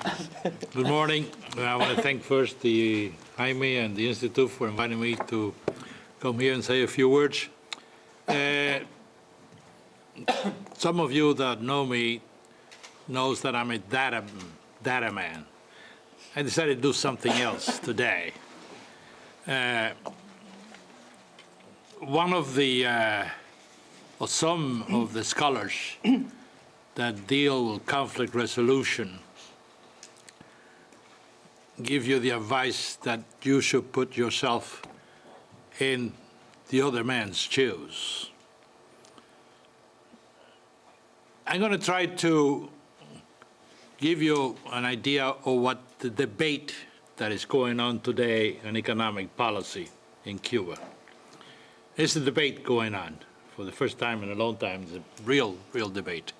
Good morning. I want to thank first the Jaime and the Institute for inviting me to come here and say a few words. Some of you that know me knows that I'm a data man. I decided to do something else today. One of the, or some of the scholars that deal with conflict resolution give you the advice that you should put yourself in the other man's shoes. I'm going to try to give you an idea of what the debate that is going on today in economic policy in Cuba. It's a debate going on for the first time in a long time. It's a real debate.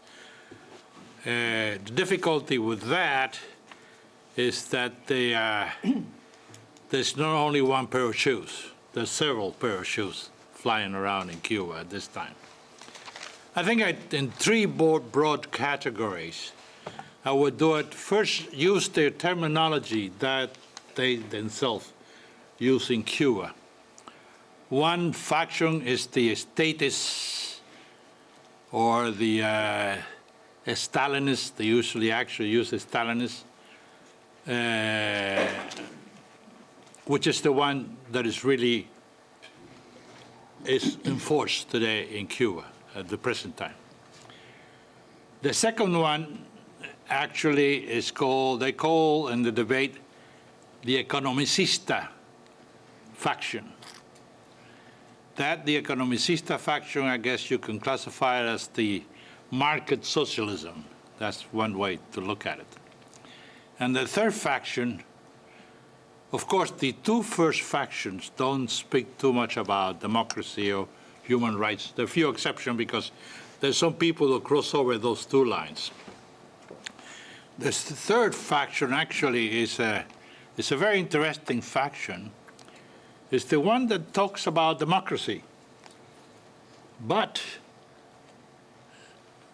The difficulty with that is that there's not only one pair of shoes. There's several pair of shoes flying around in Cuba at this time. I think in three broad categories, I would do it. First, use the terminology that they themselves use in Cuba. One faction is the statists or the Stalinists. They usually actually use the Stalinists, which is the one that is really enforced today in Cuba at the present time. The second one actually is called, they call in the debate, the economicista faction. That the economicista faction, I guess you can classify it as the market socialism. That's one way to look at it. And the third faction, of course, the two first factions don't speak too much about democracy or human rights. There are few exceptions because there's some people who cross over those two lines. The third faction actually is a very interesting faction. It's the one that talks about democracy. But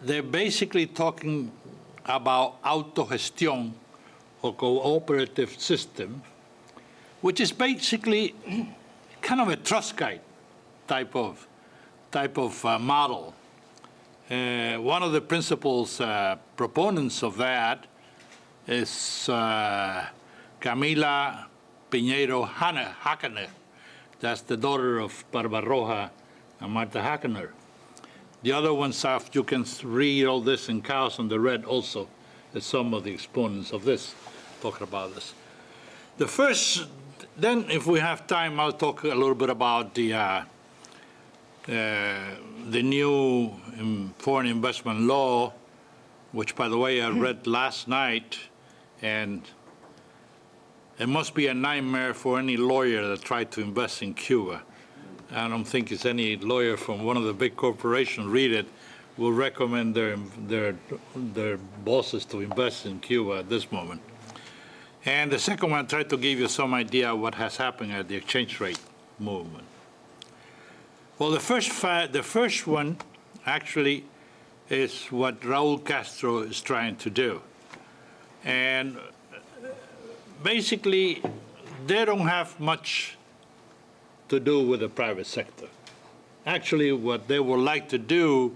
they're basically talking about autogestión or cooperative system, which is basically kind of a Trotskyite type of model. One of the principals proponents of that is Camila Piñero Hacaner. That's the daughter of Barbarroja and Marta Hacaner. The other ones, you can read all this in Calzon, the red also, as some of the exponents of this talking about this. The first, then if we have time, I'll talk a little bit about the new foreign investment law, which, by the way, I read last night, and it must be a nightmare for any lawyer that tried to invest in Cuba. I don't think it's any lawyer from one of the big corporations read it will recommend their bosses to invest in Cuba at this moment. And the second one, I tried to give you some idea of what has happened at the exchange rate movement. Well, the first one actually is what Raul Castro is trying to do. And basically, they don't have much to do with the private sector. Actually, what they would like to do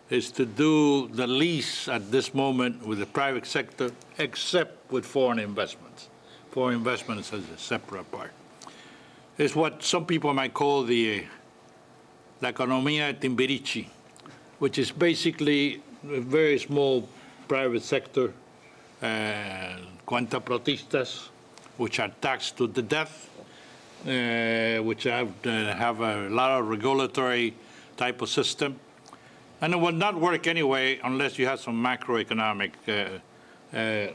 is to do the least at this moment with the private sector, except with foreign investments. Foreign investments is a separate part. It's what some people might call the La Economía de Timbiriche, which is basically a very small private sector, cuentaprotistas, which are taxed to the death, which have a lot of regulatory type of system. And it will not work anyway unless you have some macroeconomic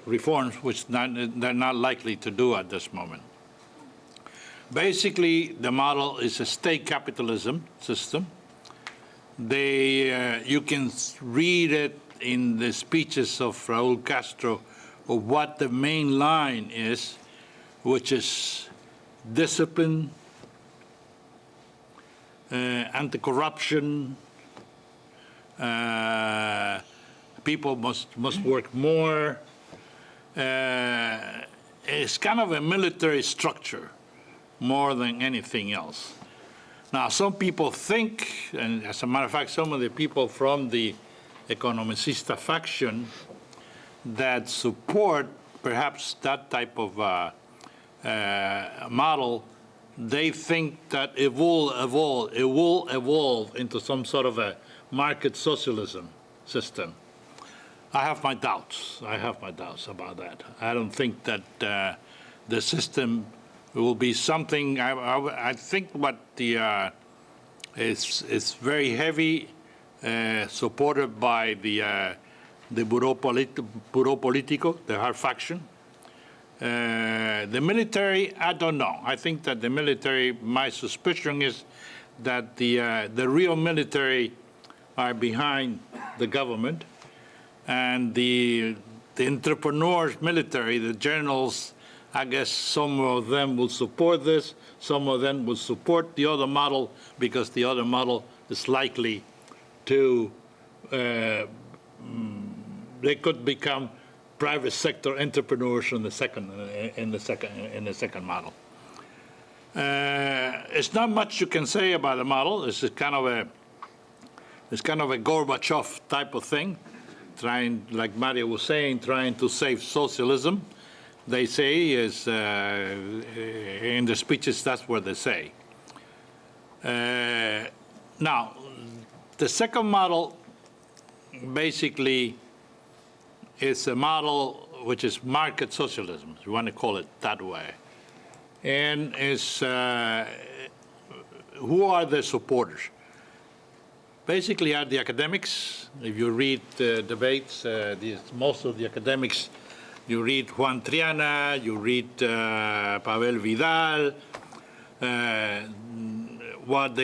reforms, which they're not likely to do at this moment. Basically, the model is a state capitalism system. You can read it in the speeches of Raul Castro of what the main line is, which is discipline, anti-corruption, people must work more, is kind of a military structure more than anything else. Now, some people think, and as a matter of fact, some of the people from the economicista faction that support perhaps that type of model, they think that it will evolve into some sort of a market socialism system. I have my doubts. I have my doubts about that. I don't think that the system will be something. I think what the it's very heavy, supported by the Bureau Politico, the hard faction. The military, I don't know. I think that the military, my suspicion is that the real military are behind the government, and the entrepreneurs military, the generals, I guess some of them will support this, some of them will support the other model, because the other model is likely to, they could become private sector entrepreneurs in the second model. It's not much you can say about the model. It's kind of a Gorbachev type of thing, trying, like Mario was saying, trying to save socialism. They say is in the speeches, that's what they say. Now, the second model basically is a model which is market socialism, if you want to call it that way. And is, who are the supporters? Basically are the academics. If you read debates, most of the academics, you read Juan Triana, you read Pavel Vidal, what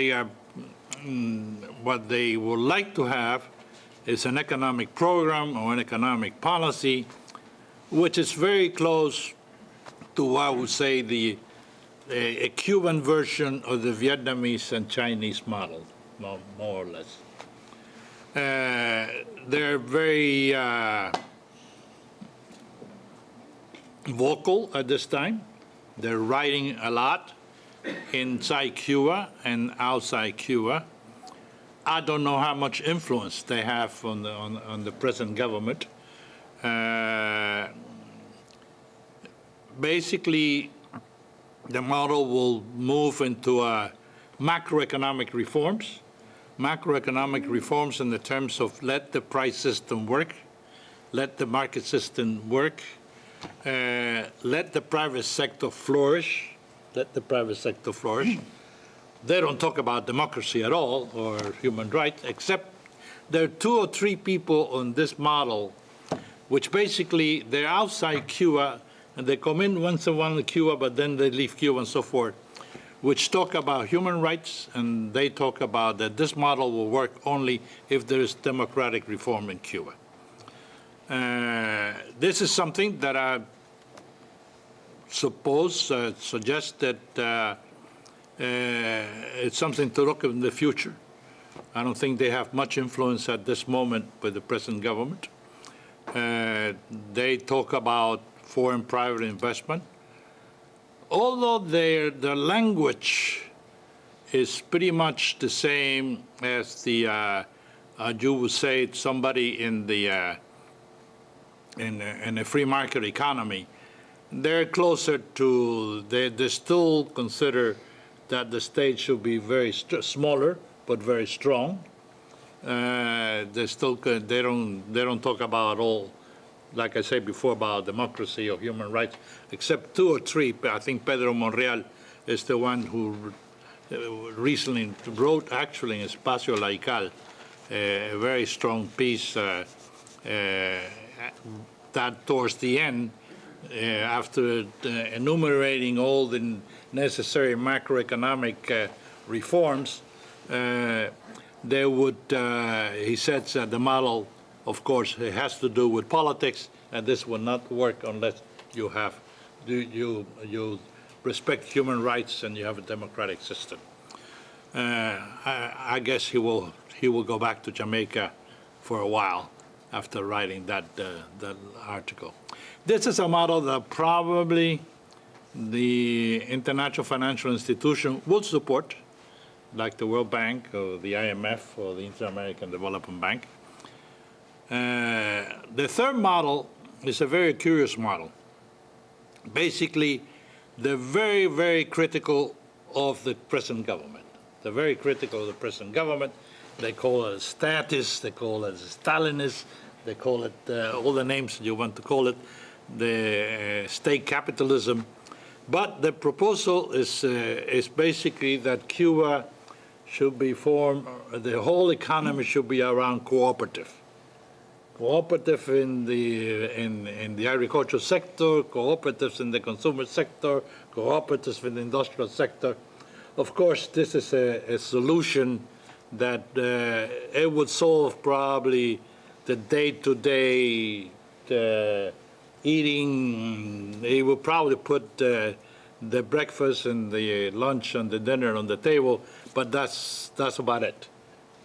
they would like to have is an economic program or an economic policy, which is very close to, I would say, a Cuban version of the Vietnamese and Chinese model, more or less. They're very vocal at this time. They're writing a lot inside Cuba and outside Cuba. I don't know how much influence they have on the present government. Basically, the model will move into macroeconomic reforms. Macroeconomic reforms in the terms of let the price system work, let the market system work, let the private sector flourish, let the private sector flourish. They don't talk about democracy at all or human rights, except there are 2 or 3 people on this model, which basically they're outside Cuba and they come in once in a while to Cuba, but then they leave Cuba and so forth, which talk about human rights, and they talk about that this model will work only if there is democratic reform in Cuba. This is something that I suppose suggests that it's something to look at in the future. I don't think they have much influence at this moment with the present government. They talk about foreign private investment. Although their language is pretty much the same as the, you would say, somebody in the in a free market economy, they're closer to, they still consider that the state should be very smaller but very strong. They still they don't talk about all, like I said before, about democracy or human rights, except 2 or 3. I think Pedro Monreal is the one who recently wrote, actually, in Espacio Laical, a very strong piece that towards the end, after enumerating all the necessary macroeconomic reforms, they would, he said that the model, of course, it has to do with politics, and this will not work unless you have, you respect human rights and you have a democratic system. I guess he will go back to Jamaica for a while after writing that article. This is a model that probably the international financial institution will support, like the World Bank or the IMF or the Inter-American Development Bank. The third model is a very curious model. Basically, they're very, very critical of the present government. They're very critical of the present government. They call it status, they call it Stalinist, they call it all the names you want to call it, the state capitalism. But the proposal is basically that Cuba should be formed, the whole economy should be around cooperative. Cooperative in the agricultural sector, cooperatives in the consumer sector, cooperatives in the industrial sector. Of course, this is a solution that it would solve probably the day-to-day eating. It would probably put the breakfast and the lunch and the dinner on the table, but that's about it.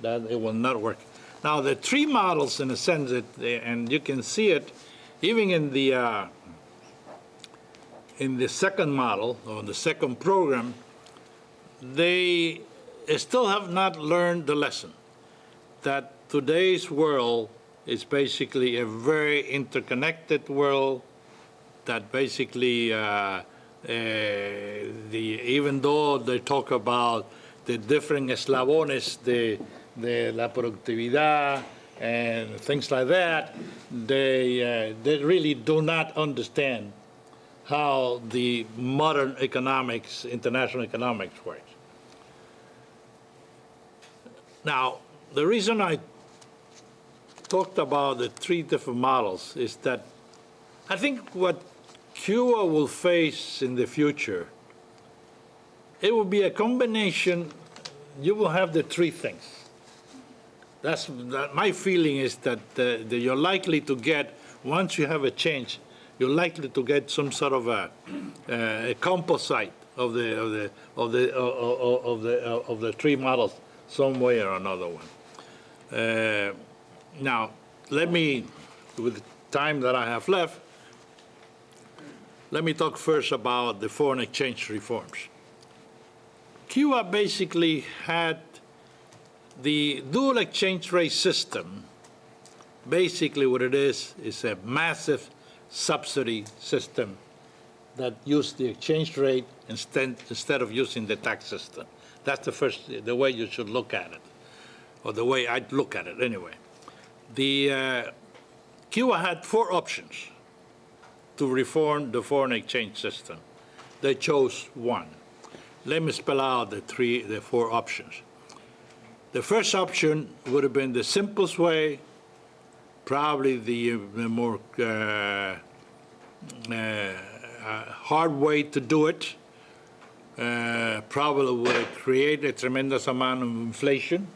That it will not work. Now, the three models, in a sense, and you can see it even in the second model, or the second program, they still have not learned the lesson that today's world is basically a very interconnected world, that basically, even though they talk about the different eslabones, de la productividad and things like that, they really do not understand how the modern economics, international economics works. Now, the reason I talked about the three different models is that I think what Cuba will face in the future, it will be a combination. You will have the three things. My feeling is that you're likely to get, once you have a change, you're likely to get some sort of a composite of the three models, some way or another one. Now, let me, with the time that I have left, let me talk first about the foreign exchange reforms. Cuba basically had the dual exchange rate system. Basically what it is a massive subsidy system that used the exchange rate instead of using the tax system. That's the way you should look at it, or the way I'd look at it anyway. Cuba had four options to reform the foreign exchange system. They chose one. Let me spell out the four options. The first option would have been the simplest way, probably the more hard way to do it. Probably would create a tremendous amount of inflation,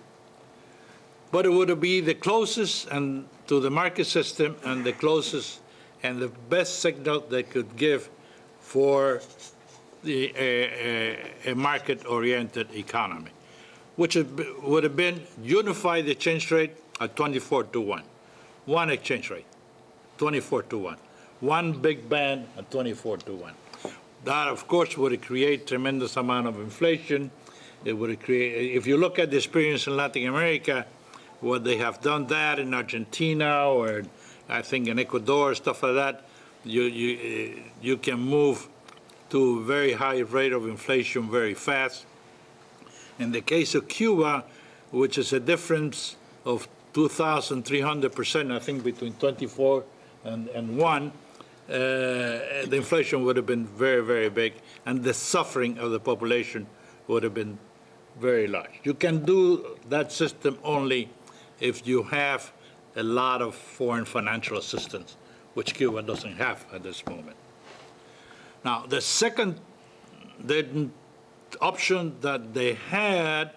but it would be the closest to the market system and the closest and the best signal they could give for a market-oriented economy, which would have been unified exchange rate at 24-1. One exchange rate, 24-1. One big band at 24-1. That, of course, would create tremendous amount of inflation. It would create, if you look at the experience in Latin America, what they have done that in Argentina or I think in Ecuador, stuff like that, you can move to a very high rate of inflation very fast. In the case of Cuba, which is a difference of 2,300%, I think between 24 and 1, the inflation would have been very, very big, and the suffering of the population would have been very large. You can do that system only if you have a lot of foreign financial assistance, which Cuba doesn't have at this moment. Now, the second option that they had,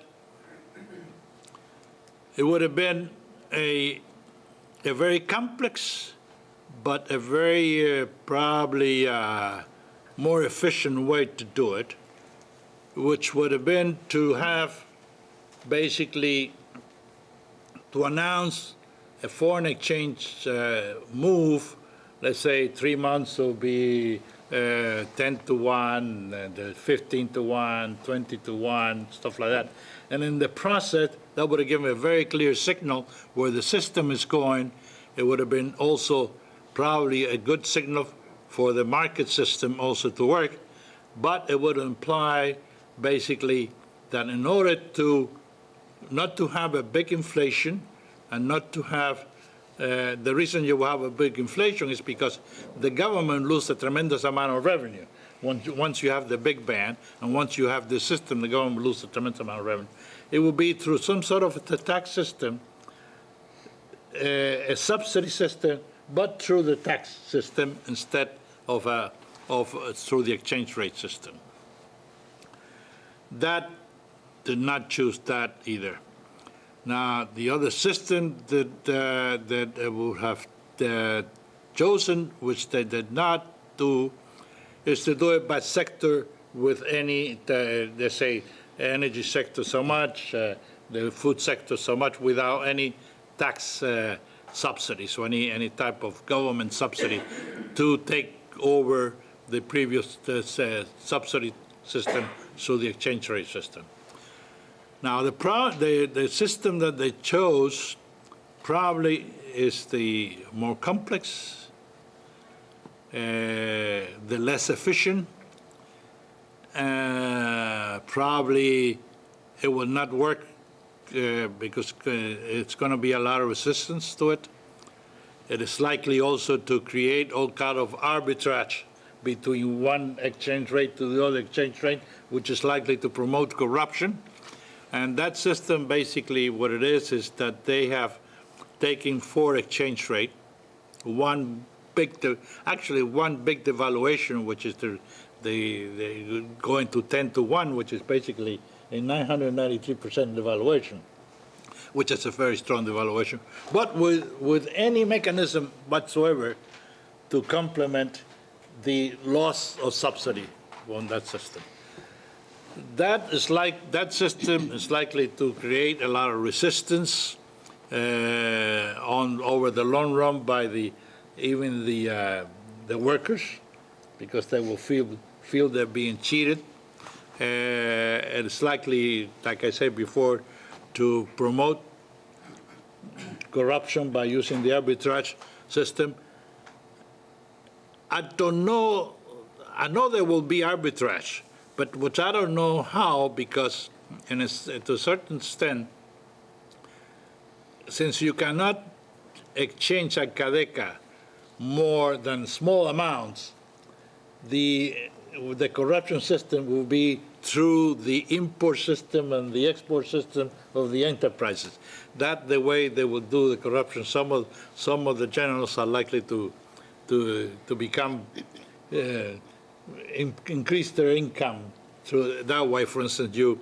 it would have been a very complex, but a very probably more efficient way to do it, which would have been to have basically to announce a foreign exchange move, let's say 3 months will be 10 to 1, and 15 to 1, 20 to 1, stuff like that. And in the process, that would have given a very clear signal where the system is going. It would have been also probably a good signal for the market system also to work, but it would imply basically that in order to not to have a big inflation and not to have the reason you have a big inflation is because the government loses a tremendous amount of revenue. Once you have the big ban and once you have the system, the government loses a tremendous amount of revenue. It will be through some sort of a tax system, a subsidy system, but through the tax system instead of through the exchange rate system. That did not choose that either. Now, the other system that would have chosen, which they did not do, is to do it by sector with any, they say, energy sector so much, the food sector so much, without any tax subsidies or any type of government subsidy to take over the previous subsidy system through the exchange rate system. Now, the system that they chose probably is the more complex, the less efficient. Probably it will not work because it's going to be a lot of resistance to it. It is likely also to create all kind of arbitrage between one exchange rate to the other exchange rate, which is likely to promote corruption. And that system, basically, what it is that they have taken 4 exchange rate, one big devaluation, which is the going to 10 to 1, which is basically a 993% devaluation, which is a very strong devaluation, but with any mechanism whatsoever to complement the loss of subsidy on that system. That system is likely to create a lot of resistance over the long run by even the workers, because they will feel they're being cheated. And it's likely, like I said before, to promote corruption by using the arbitrage system. I don't know. I know there will be arbitrage, but which I don't know how, because to a certain extent, since you cannot exchange a cadeca more than small amounts, the corruption system will be through the import system and the export system of the enterprises. That's the way they will do the corruption. Some of the generals are likely to become increase their income through that way. For instance, you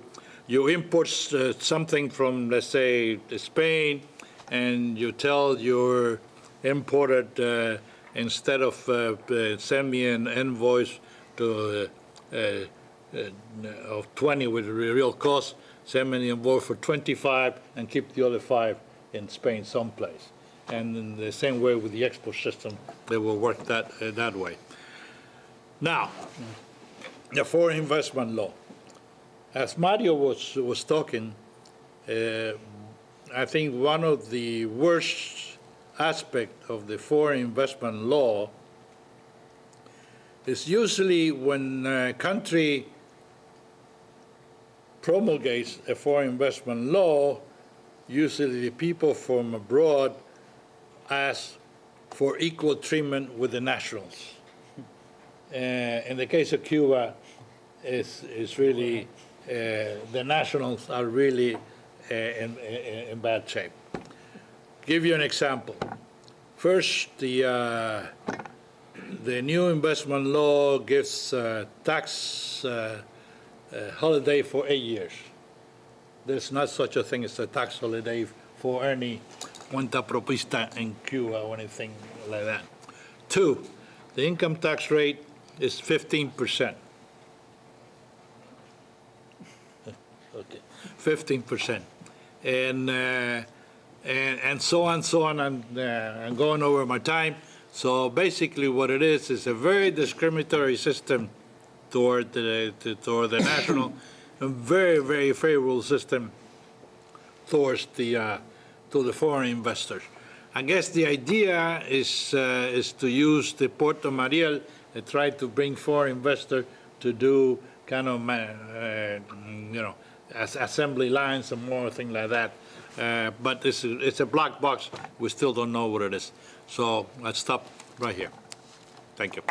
import something from, let's say, Spain, and you tell your importer instead of send me an invoice of 20 with the real cost, send me an invoice for 25 and keep the other 5 in Spain someplace. And in the same way with the export system, they will work that way. Now, the foreign investment law. As Mario was talking, I think one of the worst aspects of the foreign investment law is usually when a country promulgates a foreign investment law, usually the people from abroad ask for equal treatment with the nationals. In the case of Cuba, it's really, the nationals are really in bad shape. Give you an example. First, the new investment law gives tax holiday for 8 years. There's not such a thing as a tax holiday for any cuenta propista in Cuba or anything like that. 2, the income tax rate is 15%. Okay, 15%. And and so on, so on. I'm going over my time. So basically what it is a very discriminatory system toward the national, a very, very favorable system towards to the foreign investors. I guess the idea is to use the Puerto Mariel and try to bring foreign investors to do kind of, assembly lines and more things like that. But it's a black box. We still don't know what it is. So let's stop right here. Thank you.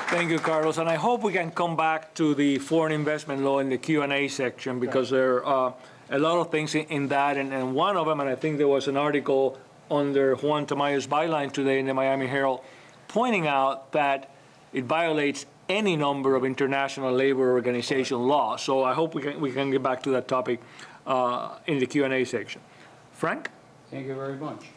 Thank you, Carlos. And I hope we can come back to the foreign investment law in the Q&A section, because there are a lot of things in that. And one of them, and I think there was an article under Juan Tamayo's byline today in the Miami Herald, pointing out that it violates any number of international labor organization laws. So I hope we can get back to that topic in the Q&A section. Frank? Thank you very much.